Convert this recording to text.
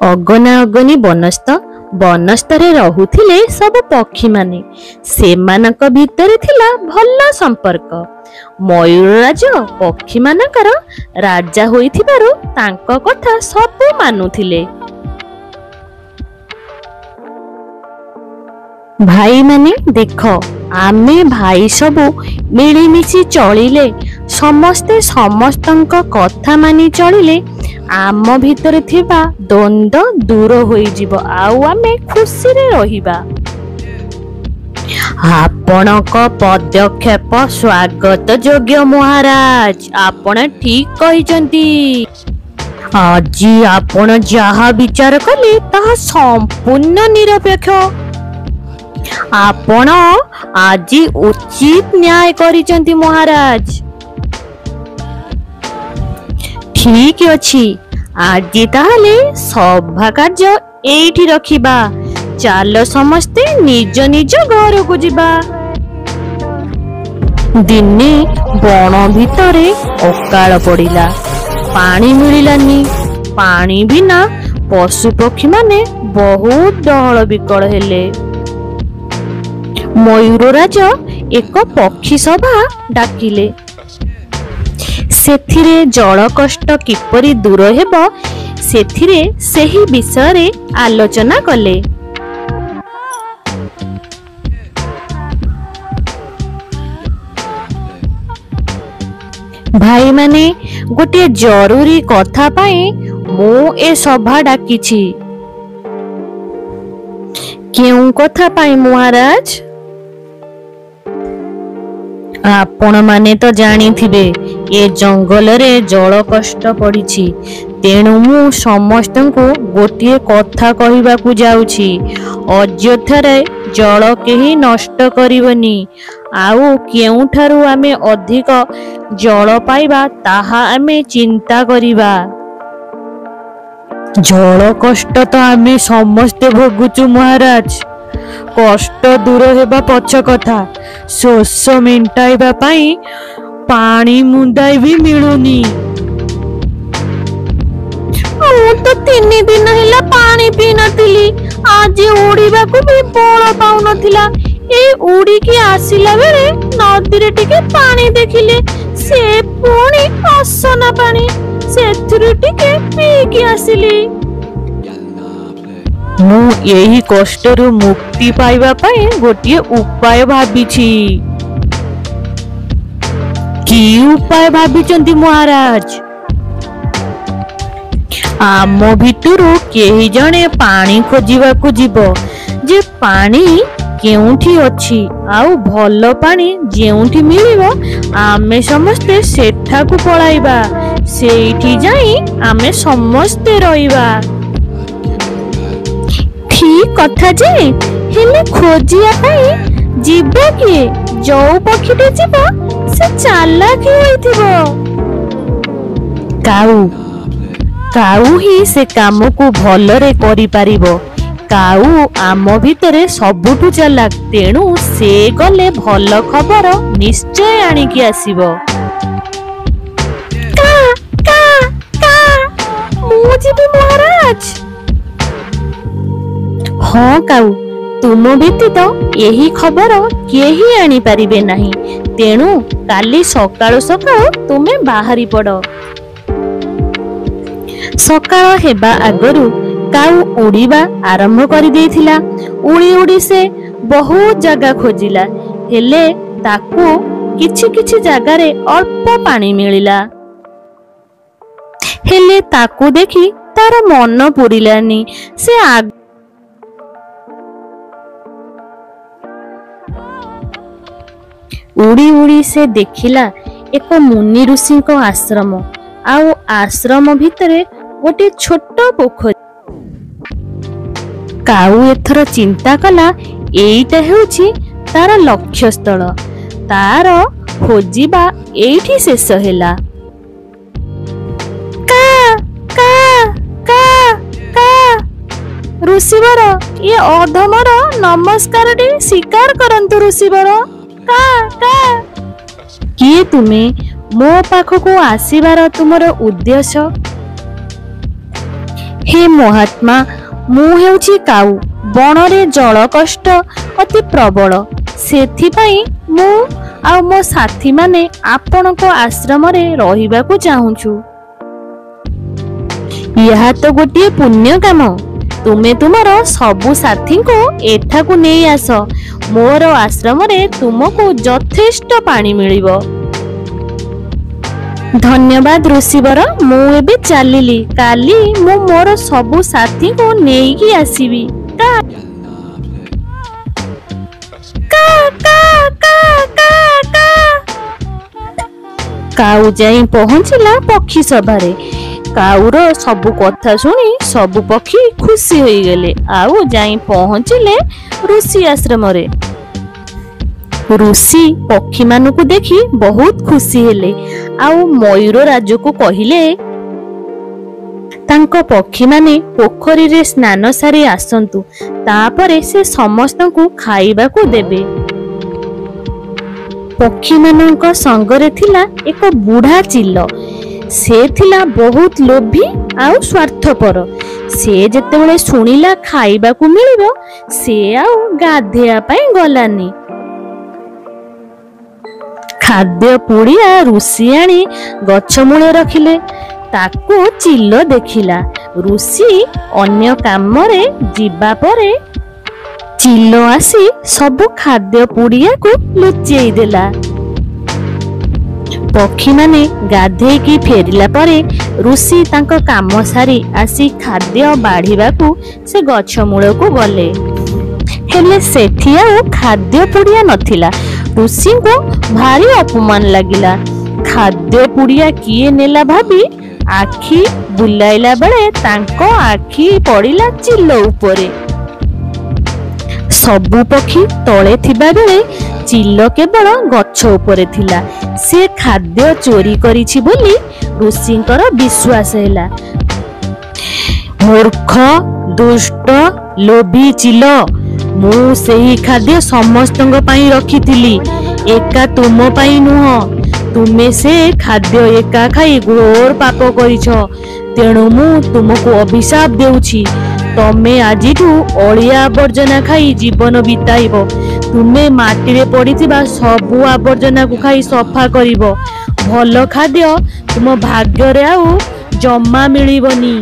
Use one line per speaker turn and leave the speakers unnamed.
ଅଗନା ଅଗନି ବନସ୍ତ ବନସ୍ତରେ ରହୁଥିଲେ ସବୁ ପକ୍ଷୀ ମାନେ। ସେମାନଙ୍କ ଭିତରେ ଥିଲା ଭଲ ସମ୍ପର୍କ। ମୟୂରରାଜ ପକ୍ଷୀ ମାନଙ୍କର ରାଜା ହୋଇଥିବାରୁ ତାଙ୍କ କଥା ସବୁ ମାନୁଥିଲେ। ଭାଇମାନେ ଦେଖ, ଆମେ ଭାଇ ସବୁ ମିଳିମିଶି ଚଳିଲେ, ସମସ୍ତେ ସମସ୍ତଙ୍କ କଥା ମାନି ଚଳିଲେ ଆମ ଭିତରେ ଥିବା ଦ୍ୱନ୍ଦ୍ୱ ଦୂର ହୋଇଯିବ ଆଉ ଆମେ ଖୁସିରେ ରହିବା। ଆପଣଙ୍କ ପଦକ୍ଷେପ ସ୍ୱାଗତ ଯୋଗ୍ୟ ମହାରାଜ। ଆପଣ ଠିକ କହିଛନ୍ତି। ଆଜି ଆପଣ ଯାହା ବିଚାର କଲେ ତାହା ସମ୍ପୂର୍ଣ୍ଣ ନିରପେକ୍ଷ। ଆପଣ ଆଜି ଉଚିତ ନ୍ୟାୟ କରିଛନ୍ତି ମହାରାଜ। ଠିକ ଅଛି, ଆଜି ତାହେଲେ ସଭା କାର୍ଯ୍ୟ ଏଇଠି ରଖିବା। ଚାଲ ସମସ୍ତେ ନିଜ ନିଜ ଘରକୁ ଯିବା। ଦିନେ ବଣ ଭିତରେ ଅକାଳ ପଡ଼ିଲା। ପାଣି ମିଳିଲାନି। ପାଣି ବିନା ପଶୁ ପକ୍ଷୀ ମାନେ ବହୁତ ଡହଳ ବିକଳ ହେଲେ। ମୟୂରରାଜ ଏକ ପକ୍ଷୀ ସଭା ଡାକିଲେ। ସେଥିରେ ଜଳ କଷ୍ଟ କିପରି ଦୂର ହେବ ସେଥିରେ ସେହି ବିଷୟରେ ଆଲୋଚନା କଲେ। ଭାଇମାନେ, ଗୋଟିଏ ଜରୁରୀ କଥା ପାଇଁ ମୁଁ ଏ ସଭା ଡାକିଛି। କେଉଁ କଥା ପାଇଁ ମହାରାଜ? ଆପଣମାନେ ତ ଜାଣିଥିବେ ଏ ଜଙ୍ଗଲରେ ଜଳ କଷ୍ଟ ପଡ଼ିଛି। ତେଣୁ ମୁଁ ସମସ୍ତଙ୍କୁ ଗୋଟିଏ କଥା କହିବାକୁ ଯାଉଛି। ଅଯଥାରେ ଜଳ କେହି ନଷ୍ଟ କରିବନି। ଆଉ କେଉଁଠାରୁ ଆମେ ଅଧିକ ଜଳ ପାଇବା ତାହା ଆମେ ଚିନ୍ତା କରିବା। ଜଳ କଷ୍ଟ ତ ଆମେ ସମସ୍ତେ ଭୋଗୁଛୁ ମହାରାଜ। କଷ୍ଟ ଦୂର ହେବା ପଛ କଥା, ଶୋଷ ମେଣ୍ଟାଇବା ପାଇଁ ପାଣି ମୁନ୍ଦାଏ ବି ମିଳୁନି। ମୁଁ ତ 3 ଦିନ ହେଲା ପାଣି ପିଇ ନଥିଲି। ଆଜି ଉଡ଼ିବାକୁ ବି ବଳ ପାଉନଥିଲା। ଏଇ ଉଡ଼ିକି ଆସିଲା ବେଳେ ନଦୀରେ ଟିକେ ପାଣି ଦେଖିଲେ। ସେ ପୁଣି ଅସନା ପାଣି। ସେଥିରୁ ଟିକେ ପିଇକି ଆସିଲି। ମୁଁ ଏହି କଷ୍ଟରୁ ମୁକ୍ତି ପାଇବା ପାଇଁ ଗୋଟିଏ ଉପାୟ ଭାବିଛି। କି ଉପାୟ ଭାବିଛନ୍ତି ମହାରାଜ? ଆମ ଭିତରୁ କେହି ଜଣେ ପାଣି ଖୋଜିବାକୁ ଯିବ। ଯେ ପାଣି କେଉଁଠି ଅଛି ଆଉ ଭଲ ପାଣି ଯେଉଁଠି ମିଳିବ ଆମେ ସମସ୍ତେ ସେଠାକୁ ପଳାଇବା। ସେଇଠି ଯାଇ ଆମେ ସମସ୍ତେ ରହିବା। ଠିକ କଥା ଯେ, ହେଲେ ଖୋଜିବା ପାଇଁ ଯିବ କିଏ? ଯୋଉ ପକ୍ଷୀଟି ଯିବ ସେ ଚାଲାକ ହୋଇଥିବ। କାଉ ହିଁ ସେ କାମକୁ ଭଲରେ କରିପାରିବ। କାଉ ଆମ ଭିତରେ ସବୁଠୁ ଚାଲାକ। ତେଣୁ ସେ ଗଲେ ଭଲ ଖବର ନିଶ୍ଚୟ ଆଣିକି ଆସିବ। ମୁଁ ଯିବି ମହାରାଜ। ହଁ କାଉ, ତୁମ ବ୍ୟତୀତ ଏହି ଖବର କେହି ଆଣିପାରିବେ ନାହିଁ। ତେଣୁ କାଲି ସକାଳୁ ସକାଳୁ ତୁମେ ବାହାରି ପଡ଼। ସକାଳ ହେବା ଆଗରୁ କାଉ ଉଡ଼ିବା ଆରମ୍ଭ କରିଦେଇଥିଲା। ଉଡ଼ି ଉଡ଼ି ସେ ବହୁତ ଜାଗା ଖୋଜିଲା, ହେଲେ ତାକୁ କିଛି କିଛି ଜାଗାରେ ଅଳ୍ପ ପାଣି ମିଳିଲା। ହେଲେ ତାକୁ ଦେଖି ତାର ମନ ପୂରିଲାନି। ସେ ଉଡ଼ି ଉଡ଼ି ସେ ଦେଖିଲା ଏକ ମୁନି ଋଷିଙ୍କ ଆଶ୍ରମ। ଆଉ ଆଶ୍ରମ ଭିତରେ ଗୋଟିଏ ଛୋଟ ପୋଖରୀ। କାଉ ଏଥର ଚିନ୍ତା କଲା, ଏଇଟା ହେଉଛି ତାର ଲକ୍ଷ୍ୟସ୍ଥଳ। ତାର ଖୋଜିବା ଏଇଠି ଶେଷ ହେଲା। ଋଷିବର, ଏ ଅଧମର ନମସ୍କାରଟି ସ୍ୱୀକାର କରନ୍ତୁ ଋଷିବର। କିଏ ତୁମେ? ମୋ ପାଖକୁ ଆସିବାର ତୁମର ଉଦ୍ଦେଶ୍ୟ? हे महात्मा, मु हेउछि काऊ। बणरे जल कष्ट अति प्रबल, सेथिपाई मु आ मो साथी माने आपणको आश्रम रे रहिबाकू चाहूछु। यह तो गोटे पुण्य काम। तुमे तुमर सबु साथी को एठाकू नहीं आस। मोर आश्रम रे तुमको यथेष्ट पानी मिलिबो। धन्यवाद ऋषिवर, मु एबे चलिली। काली मु मोर सबु साथी को नेकी आसीबी। का का का का का का काऊ जाई पहुंचिला पक्षी सभारे। काऊर सबु कथा सुनी सबु पक्षी खुशी होई गेले। आउ जाई पहुंचिले ऋषि आश्रम रे। ऋषि पक्षी मानकु देखि बहुत खुशी हेले। आउ मयूर राज को कहिले तांको पक्षी माने पोखरी रे स्नान सारी आसंतु, तापरे से समस्त को खाइबा को देबे। पक्षी मानक संगरे थिला एक बुढ़ा चिल्ल। से थिला बहुत लोभी आउ स्वार्थपर। से जेतेबेले सुनिला खाइबा को मिलिबो, से आउ गाधेया पई गलानी। खाद्य पुड़िया ऋषि आनी गछ मूले रखिले। ताकू चिल्ल देखिला। ऋषि अन्य काम रे जिबा परे चिल्ल आसी सब खाद्य पुड़िया को लुचेई देला। पक्षी माने गाधे की फेरिला परे ऋषि तांको काम सारी आसी खाद्य बाढ़ीबाकू से गछ मूल को गले। हेले सेठी आउ खाद्य पुड़िया नथिला। ऋषि को भारी अपमान लागिला। खाद्य पुड़िया किए नेला भाबी आखि बुलाइला बेले तांको आखि पड़िला चिल्ल उपरे। सबु पक्षी तले थिबा बेले चिल्ल केवल गछ उपरे थिला। से खाद्य चोरी करिछि बोली ऋषिंकर विश्वास हैला। मूर्ख, दुष्ट, लोभी चिल्ल, मु सेही खाद्य समस्तंग पाई रखिथिली, एका तुम पाई नुह। तुमे से खाद्य एका खाई घोर पाप करिछ। तेणु मु तुमको अभिशाप देउछि। तमे आजिठू अलिया आवर्जना खाई जीवन बिताइब। तुमे माटी रे पड़िथिबा सबु आवर्जना को खाई सफा करिब। भल खाद्य तुम भाग्य रे आउ जम्मा मिलिबनी।